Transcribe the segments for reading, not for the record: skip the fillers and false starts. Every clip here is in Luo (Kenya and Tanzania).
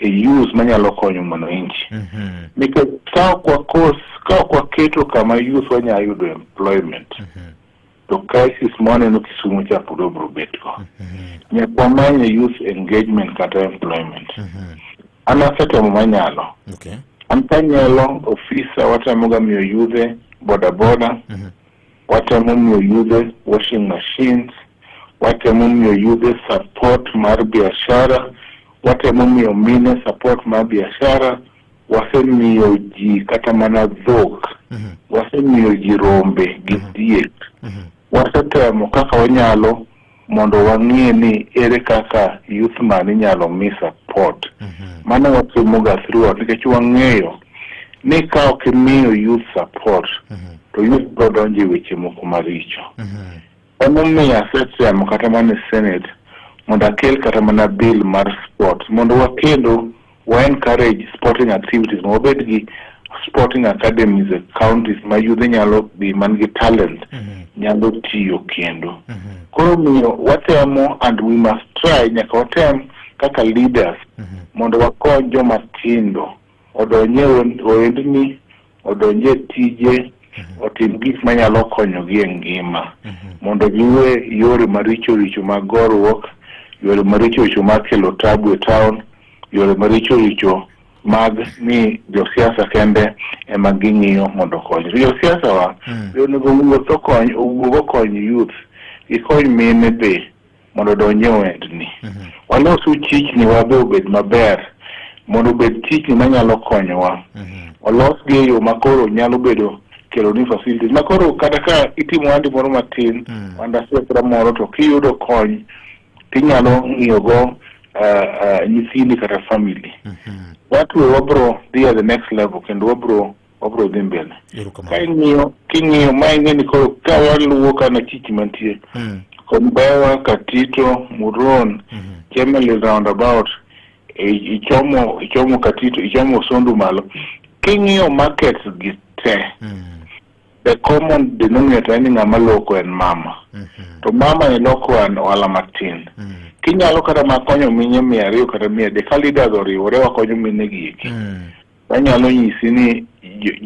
use manyalo konyo mono inchi. Because kwa keto kama youth wanya yudo employment. To crisis mwane no Kisumu cha pudobro betko. Nyakwa manya youth engagement kata employment. Anasete manyalo. Okay. Antanyalo officer watamuga miyo youth boda. Watamuga youth washing machines. Watamuga youth support mar biashara. Watamuga mine support mar biashara. Wasemiyo ji kata mana dhok. Wasemiyo ji rombe gidiek. Wasetemo kaka wanyalo mondo wang'e ni ere kaka youth man inyalo mi support. Mano watimoga throughout nikech wang'eyo ni ka ok imiyo youth support to youth biro donjo e weche moko maricho. Emomiyo asetemo kata mana Senate mondo akel kata mana bill mar sport mondo wakendo encourage sporting activities wabed gi sporting academies e counties ma youth nyalo bi man gi talent nyalo tiyo kendo. Koro miyo watemo and we must try nyaka watem kaka leaders mondo wakony joma tindo odonje ohendni odonje tije otim gik manyalo konyogi e ngima mondo giwe yore maricho mag goruok, yore maricho mag kelo tabu e town, yore maricho mag ni josiasa kende ema ging'iyo mondo konyo. Josiasa wa onego owuog okony youth, ikony mine be mondo donje wendni. Walosu chichni wabe obed maber mondo obed chichni manyalo konyowa. Walos gi e yo makoro nyalo bedo kelo ni facilities makoro kata ka itimo andi moro matin wanda sekra moro to kiyudo kony tinyalo ng'iyogo nyithindi kata family. Watu wabro they are the next level kendo wabro dhi mbele. King'iyo maing'eni koro ka waluwo kana chichi mantie Kombewa, Katito, Muron, Kemeli roundabout, ichomo Katito, ichomo Sondu malo. King'iyo markets gite. The common denominator ni ng'ama loko en mama. To mama ni loko en wala matin. Kinyalo kata makonyo minye 200 kata 100 ka leaders oriwore wakonyo mine giki. Wanyalo nyisi ni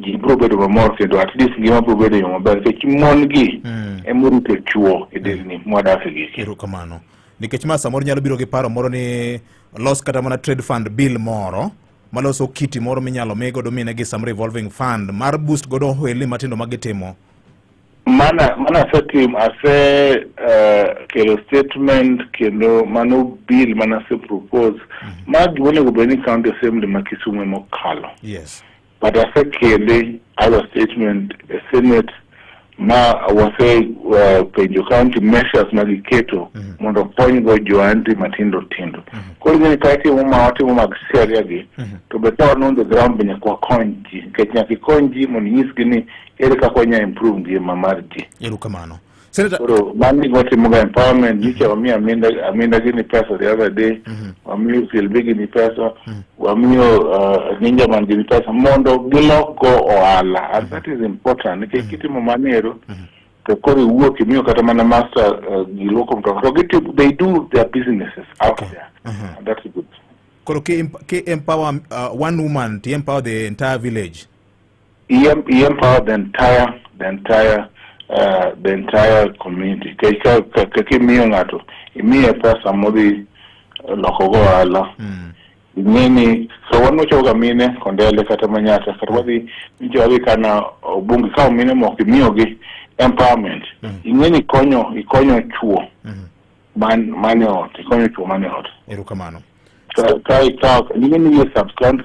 ji biro bedo mamor kendo at least ngima biro bedo yo maber nikech mon gi emorito chuo e delni mwadake giki. Erokamano. Nikech ma samoro nyalo biro gi paro moro ni los kata mana trade fund bill moro maloso kiti moro minyalo mego do mine gi some revolving fund mar boost godo ohelni matindo magitimo. Mana setim ase kelo statement kendo mano bill mana se propose magi onego bed ni county assembly ma Kisumu mokalo. Yes. But ase kele other statement Senate ma wase penjo county measures magiketo mondo kony go joanti matindo tindo. Koro ni kati watimo mag seria gi to better on the ground benya kwa konji kenya kikonji mondo nyisgi ni ere kaka nya improve ngima mar ji. Erokamano. Senator, so mani got moga empowerment nicha wamia aminda gini pesa the other day wamio Silbi gini pesa wamio Ninja Man gini pesa mondo giloko oala and that is important nika kiti mamanero to kori uo kimio kata mana master giloko mtoka so they do their businesses out there and that's good. Koro ke empower one woman to empower the entire village. He empower the entire community. Kaki miyo ngato imiye pesa modi lokogo ala nini so wanu choga mine kondele kata manyata karwadi njobi kana bungi kao mine moki miyo gi empowerment ingeni ikonyo chuo mane ot ikonyo chuo mane ot. Erokamano. Kai ingeni ye substance